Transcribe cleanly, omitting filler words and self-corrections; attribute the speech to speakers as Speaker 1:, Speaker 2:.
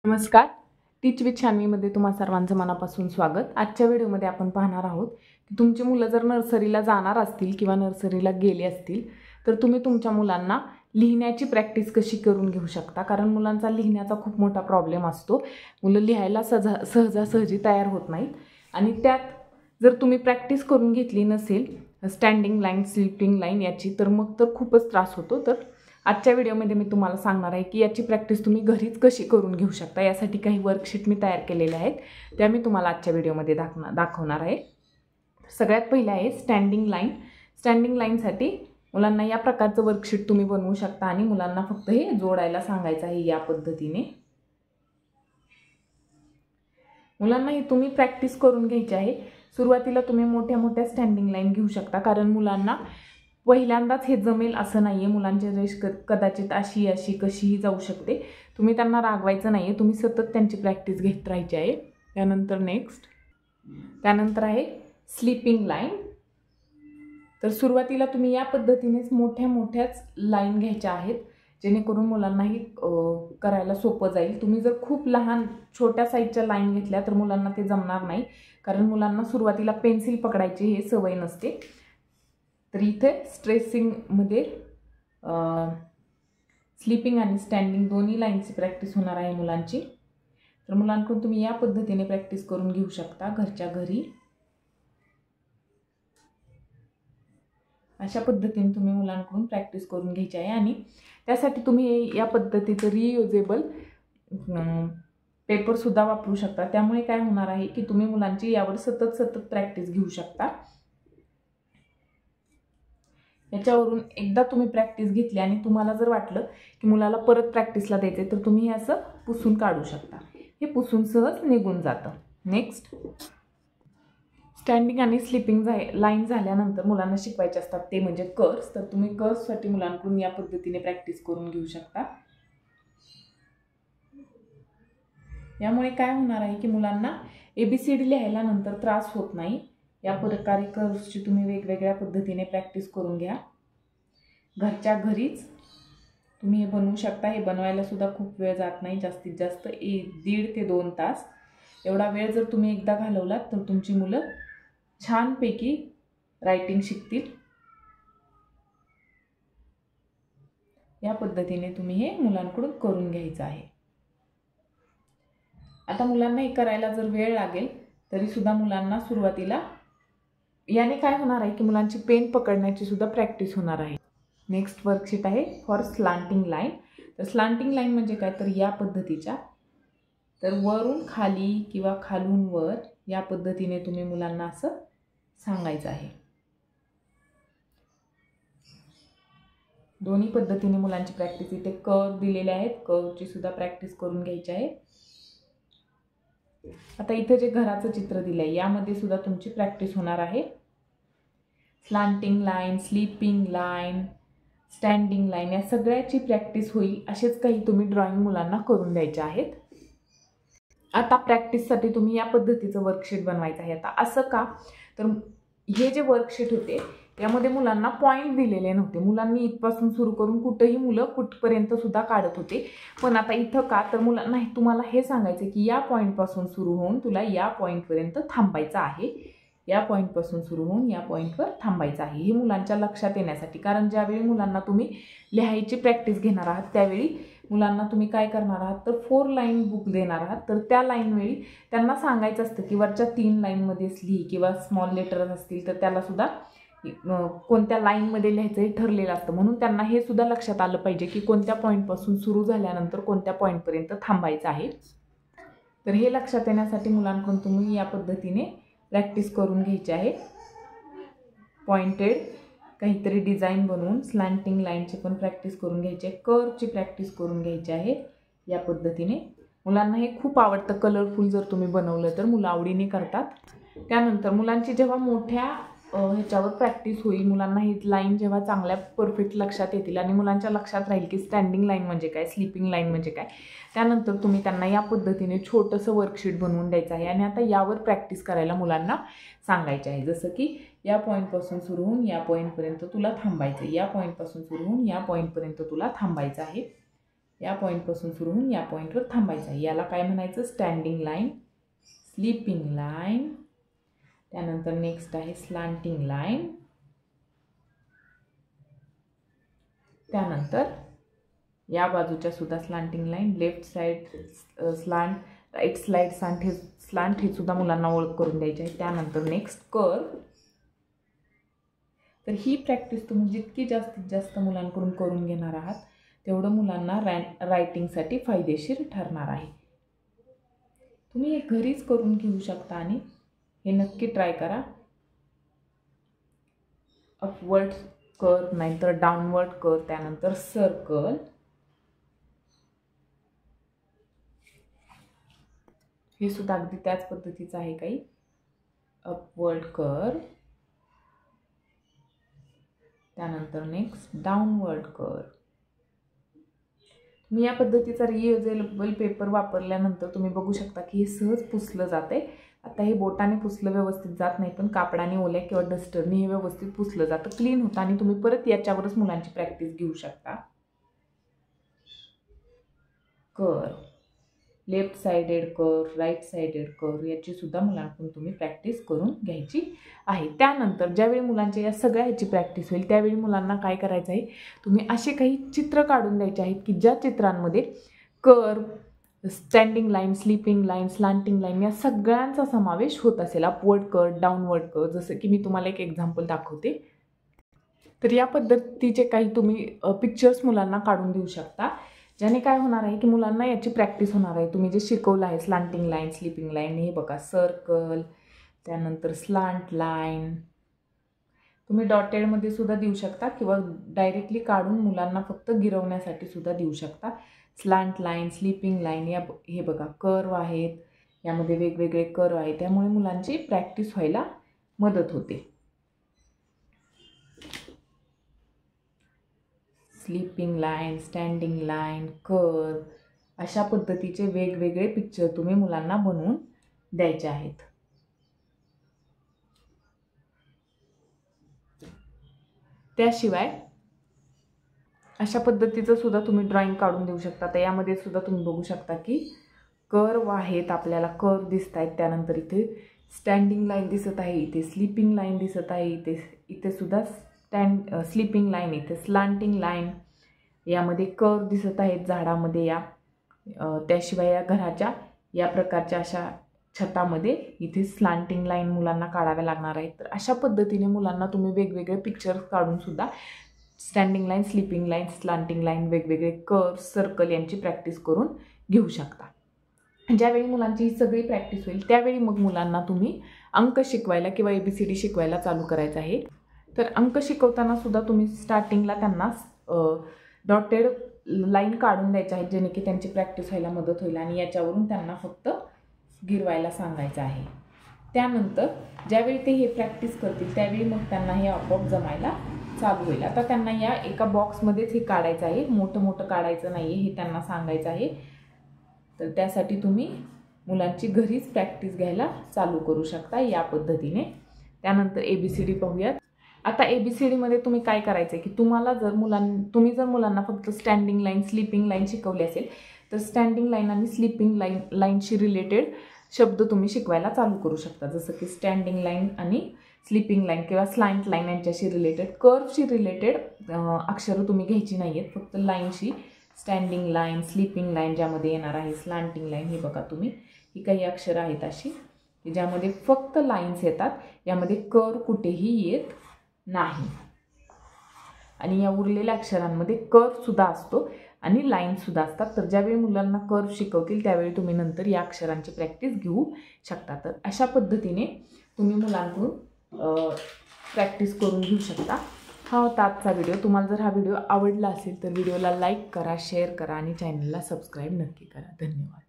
Speaker 1: नमस्कार. टीच विथ शान्वीमध्ये तुम्हा सर्वांचं मनापासून स्वागत. आजच्या व्हिडिओमध्ये आपण पाहणार आहोत की तुमची मुलं जर नर्सरीला जाणार असतील किंवा नर्सरीला गेली असतील तर तुम्ही तुमच्या मुलांना लिहिण्याची प्रॅक्टिस कशी करून घेऊ शकता. कारण मुलांचा लिहिण्याचा खूप मोठा प्रॉब्लेम असतो. मुलं लिहायला सहजासहजी तयार होत नाहीत आणि त्यात जर तुम्ही प्रॅक्टिस करून घेतली नसेल स्टँडिंग लाईन, स्लीपिंग लाईन याची, तर मग तर खूपच त्रास होतो. तर आजच्या व्हिडिओमध्ये मी तुम्हाला सांगणार आहे की याची प्रॅक्टिस तुम्ही घरीच कशी करून घेऊ शकता. यासाठी काही वर्कशीट मी तयार केलेल्या आहेत, त्या मी तुम्हाला आजच्या व्हिडिओमध्ये दाखवणार आहे. सगळ्यात पहिलं आहे स्टँडिंग लाईन. स्टँडिंग लाईनसाठी मुलांना या प्रकारचं वर्कशीट तुम्ही बनवू शकता आणि मुलांना फक्त हे जोडायला सांगायचं आहे. या पद्धतीने मुलांना हे तुम्ही प्रॅक्टिस करून घ्यायची आहे. सुरुवातीला तुम्ही मोठ्या मोठ्या स्टँडिंग लाईन घेऊ शकता, कारण मुलांना पहिल्यांदाच हे जमेल असं नाही आहे. मुलांची रेष कदाचित अशी कशीही जाऊ शकते. तुम्ही त्यांना रागवायचं नाही आहे, तुम्ही सतत त्यांची प्रॅक्टिस घेत राहायची आहे. त्यानंतर आहे स्लीपिंग लाईन. तर सुरुवातीला तुम्ही या पद्धतीनेच मोठ्या मोठ्याच लाईन घ्यायच्या आहेत, जेणेकरून मुलांनाही करायला सोपं जाईल. तुम्ही जर खूप लहान छोट्या साईजच्या लाईन घेतल्या तर मुलांना ते जमणार नाही, कारण मुलांना सुरुवातीला पेन्सिल पकडायची हे सवय नसते. तर इथे स्ट्रेसिंगमध्ये स्लीपिंग आणि स्टँडिंग दोन्ही लाईनची प्रॅक्टिस होणार आहे मुलांची. तर मुलांकडून तुम्ही या पद्धतीने प्रॅक्टिस करून घेऊ शकता घरच्या घरी. अशा पद्धतीने तुम्ही मुलांकडून प्रॅक्टिस करून घ्यायची आहे आणि त्यासाठी तुम्ही या पद्धतीचं रियुजेबल पेपरसुद्धा वापरू शकता. त्यामुळे काय होणार आहे की तुम्ही मुलांची यावर सतत प्रॅक्टिस घेऊ शकता. याच्यावरून एकदा तुम्ही प्रॅक्टिस घेतली आणि तुम्हाला जर वाटलं की मुलाला परत प्रॅक्टिसला द्यायचे तर तुम्ही हे असं पुसून काढू शकता. हे पुसून सहज निघून जातं. नेक्स्ट, स्टँडिंग आणि स्लीपिंग लाईन झाल्यानंतर मुलांना शिकवायचे असतात ते म्हणजे कर्व्स. तर तुम्ही कर्व्ससाठी मुलांकडून या पद्धतीने प्रॅक्टिस करून घेऊ शकता. यामुळे काय होणार आहे की मुलांना ABCD लिहायला नंतर त्रास होत नाही. या प्रकारे कर्व्सची तुम्ही वेगवेगळ्या पद्धतीने प्रॅक्टिस करून घ्या. घरच्या घरीच तुम्ही हे बनवू शकता. हे बनवायला सुद्धा खूप वेळ जात नाही, जास्तीत जास्त 1.5 ते 2 तास. एवढा वेळ जर तुम्ही एकदा घालवलात तर तुमची मुलं छानपैकी रायटिंग शिकतील. या पद्धतीने तुम्ही हे मुलांकडून करून घ्यायचं आहे. आता मुलांना हे करायला जर वेळ लागेल तरी सुद्धा मुलांना सुरुवातीला याने काय होणार आहे की मुलांची पेन पकडण्याची सुद्धा प्रॅक्टिस होणार आहे. नेक्स्ट वर्कशीट आहे फॉर स्लांटिंग लाईन. तर स्लांटिंग लाईन म्हणजे काय, तर या पद्धतीच्या, तर वरून खाली किंवा खालून वर या पद्धतीने तुम्ही मुलांना असं सांगायचं आहे. दोन्ही पद्धतीने मुलांची प्रॅक्टिस. इथे कर्व दिलेले आहेत, कर्वची सुद्धा प्रॅक्टिस करून घ्यायची आहे. आता इथे जे घराचं चित्र दिलंय यामध्ये सुद्धा तुमची प्रॅक्टिस होणार आहे. Slanting line, sleeping line, standing line या सगळ्याची प्रॅक्टिस होईल. असेच काही तुम्ही ड्रॉइंग मुलांना करून द्यायचे आहेत. आता प्रॅक्टिससाठी तुम्ही या पद्धतीचं वर्कशीट बनवायचं आहे. आता असं का, तर हे जे वर्कशीट होते यामध्ये मुलांना पॉईंट दिलेले नव्हते. मुलांनी इथपासून सुरू करून कुठेही मुलं कुठपर्यंत सुद्धा काढत होते. पण आता इथं का, तर मुलांना तुम्हाला हे सांगायचं की या पॉईंटपासून सुरू होऊन तुला या पॉईंटपर्यंत थांबायचं आहे. या पॉईंटपासून सुरू होऊन या पॉईंटवर थांबायचं आहे. हे मुलांच्या लक्षात येण्यासाठी. कारण ज्यावेळी मुलांना तुम्ही लिहायची प्रॅक्टिस घेणार आहात त्यावेळी मुलांना तुम्ही काय करणार आहात, तर 4 लाईन बुक देणार आहात. तर त्या लाईन वेळी त्यांना सांगायचं असतं की वरच्या 3 लाईनमध्येच लिही, किंवा स्मॉल लेटर्स असतील तर त्याला सुद्धा कोणत्या लाईनमध्ये लिहायचं हे ठरलेलं असतं. म्हणून त्यांना हे सुद्धा लक्षात आलं पाहिजे की कोणत्या पॉईंटपासून सुरू झाल्यानंतर कोणत्या पॉईंटपर्यंत थांबायचं आहे. तर हे लक्षात येण्यासाठी मुलांकडून तुम्ही या पद्धतीने प्रॅक्टिस करून घ्यायची आहे. पॉइंटेड काहीतरी डिझाईन बनवून स्लँटिंग लाईनची पण प्रॅक्टिस करून घ्यायची आहे. कर्वची प्रॅक्टिस करून घ्यायची आहे. या पद्धतीने मुलांना हे खूप आवडतं. कलरफुल जर तुम्ही बनवलं तर मुलं आवडीने करतात. त्यानंतर मुलांची जेव्हा मोठ्या ह्याच्यावर प्रॅक्टिस होईल, मुलांना ही लाईन जेव्हा चांगल्या परफेक्ट लक्षात येतील आणि मुलांच्या लक्षात राहील की स्टँडिंग लाईन म्हणजे काय, स्लीपिंग लाईन म्हणजे काय, त्यानंतर तुम्ही त्यांना या पद्धतीने छोटंसं वर्कशीट बनवून द्यायचं आहे आणि आता यावर प्रॅक्टिस करायला मुलांना सांगायचे आहे. जसं की या पॉईंटपासून सुरू होऊन या पॉईंटपर्यंत तुला थांबायचं आहे, या पॉईंटपासून सुरू होऊन या पॉईंटपर्यंत तुला थांबायचं आहे. या पॉईंटपासून सुरू होऊन या पॉईंटवर थांबायचं आहे. याला काय म्हणायचं? Standing line, sleeping line. त्यानंतर नेक्स्ट आहे स्लांटिंग लाईन. त्यानंतर या बाजूच्या सुद्धा slanting line, left side slant, right side slant हे सुद्धा मुलांना ओळख करून द्यायची आहे. त्यानंतर नेक्स्ट कर्व. तर ही प्रॅक्टिस तुम्ही जितकी जास्तीत जास्त मुलांकडून करून घेणार आहात तेवढं मुलांना रायटिंगसाठी फायदेशीर ठरणार आहे. तुम्ही हे घरीच करून घेऊ शकता आणि हे नक्की ट्राय करा. अपवर्ड कर्व, नाहीतर डाऊनवर्ड कर्व, त्यानंतर सर्कल. हे सुद्धा अगदी त्याच पद्धतीचं आहे काही. अपवर्ड कर्व, त्यानंतर नेक्स्ट डाऊनवर्ड कर्व. तुम्ही या पद्धतीचा रियुजेबल पेपर वापरल्यानंतर तुम्ही बघू शकता की हे सहज पुसलं जाते. आता हे बोटाने पुसलं व्यवस्थित जात नाही, पण कापडाने, ओल्या किंवा डस्टरने हे व्यवस्थित पुसलं जातं, क्लीन होतं आणि तुम्ही परत याच्यावरच मुलांची प्रॅक्टिस घेऊ शकता. Curve, left sided curve, right sided curve याची सुद्धा मुलांकडून तुम्ही प्रॅक्टिस करून घ्यायची आहे. त्यानंतर ज्यावेळी मुलांच्या या सगळ्या ह्याची प्रॅक्टिस होईल त्यावेळी मुलांना काय करायचं आहे? तुम्ही असे काही चित्र काढून द्यायचे आहेत की ज्या चित्रांमध्ये curve, standing line, sleeping line, slanting line या सगळ्यांचा समावेश होत असेल. अपवर्ड कर्व, डाऊनवर्ड कर्व, जसं की मी तुम्हाला एक एक्झाम्पल दाखवते. तर या पद्धतीचे काही तुम्ही पिक्चर्स मुलांना काढून देऊ शकता, ज्याने काय होणार आहे की मुलांना याची प्रॅक्टिस होणार आहे. तुम्ही जे शिकवलं आहे स्लांटिंग लाईन, स्लीपिंग लाईन, हे बघा सर्कल, त्यानंतर स्लांट लाईन. तुम्ही डॉटेडमध्ये सुद्धा देऊ शकता किंवा डायरेक्टली काढून मुलांना फक्त गिरवण्यासाठी सुद्धा देऊ शकता. स्लांट लाईन, स्लीपिंग लाईन, या हे बघा कर्व आहेत, यामध्ये वेगवेगळे कर्व आहेत, त्यामुळे मुलांची प्रॅक्टिस व्हायला मदत होते. Sleeping line, standing line, curve अशा पद्धतीचे वेगवेगळे पिक्चर तुम्ही मुलांना बनवून द्यायचे आहेत. त्याशिवाय अशा पद्धतीचं सुद्धा तुम्ही ड्रॉइंग काढून देऊ शकता. तर यामध्ये सुद्धा तुम्ही बघू शकता की कर्व आहेत, आपल्याला कर्व दिसत आहेत, त्यानंतर इथे स्टँडिंग लाईन दिसत आहे, इथे स्लीपिंग लाईन दिसत आहे, इथे सुद्धा स्लीपिंग लाईन, इथे स्लांटिंग लाईन, यामध्ये कर्व दिसत आहेत झाडामध्ये या. त्याशिवाय या घराच्या या प्रकारच्या अशा छतामध्ये इथे स्लांटिंग लाईन मुलांना काढाव्या लागणार आहेत. तर अशा पद्धतीने मुलांना तुम्ही वेगवेगळे पिक्चर्स काढून सुद्धा standing line, sleeping line, slanting line, वेगवेगळे कर्व, सर्कल यांची प्रॅक्टिस करून घेऊ शकता. ज्यावेळी मुलांची ही सगळी प्रॅक्टिस होईल त्यावेळी मग मुलांना तुम्ही अंक शिकवायला किंवा ABCD शिकवायला चालू करायचं आहे. तर अंक शिकवताना सुद्धा तुम्ही स्टार्टिंगला त्यांना डॉटेड लाईन काढून द्यायच्या आहेत, जेणे की त्यांची प्रॅक्टिस व्हायला मदत होईल आणि याच्यावरून त्यांना फक्त गिरवायला सांगायचं आहे. त्यानंतर ज्यावेळी ते हे प्रॅक्टिस करतील त्यावेळी मग त्यांना हे आपोआप जमायला चालू होईल. आता त्यांना या एका बॉक्समध्येच हे काढायचं आहे, मोठं मोठं काढायचं नाही आहे हे त्यांना सांगायचं आहे. तर त्यासाठी तुम्ही मुलांची घरीच प्रॅक्टिस घ्यायला चालू करू शकता या पद्धतीने. त्यानंतर ABCD पाहूयात. आता ABCDमध्ये तुम्ही काय करायचं आहे की तुम्ही जर मुलांना फक्त स्टँडिंग लाईन, स्लीपिंग लाईन शिकवली असेल तर स्टँडिंग लाईन आणि स्लीपिंग लाईनशी रिलेटेड शब्द तुम्ही शिकवायला चालू करू शकता. जसं की स्टँडिंग लाईन आणि स्लीपिंग लाईन किंवा स्लांट लाईन यांच्याशी रिलेटेड, कर्वशी रिलेटेड अक्षरं तुम्ही घ्यायची नाही आहेत, फक्त लाईनशी. स्टँडिंग लाईन, स्लीपिंग लाईन ज्यामध्ये येणार आहे, स्लांटिंग लाईन हे बघा तुम्ही, ही काही अक्षरं आहेत अशी की ज्यामध्ये फक्त लाईन्स येतात, यामध्ये कर्व कुठेही येत नाही. आणि या उरलेल्या अक्षरांमध्ये कर्वसुद्धा असतो आणि लाईनसुद्धा असतात. तर ज्यावेळी मुलांना कर्व शिकवतील त्यावेळी तुम्ही नंतर या अक्षरांची प्रॅक्टिस घेऊ शकता. तर अशा पद्धतीने तुम्ही मुलांकडून प्रॅक्टिस करून घेऊ शकता. हा होता आजचा व्हिडिओ. तुम्हाला जर हा व्हिडिओ आवडला असेल तर व्हिडिओला लाईक करा, शेअर करा आणि चॅनलला सबस्क्राईब नक्की करा. धन्यवाद.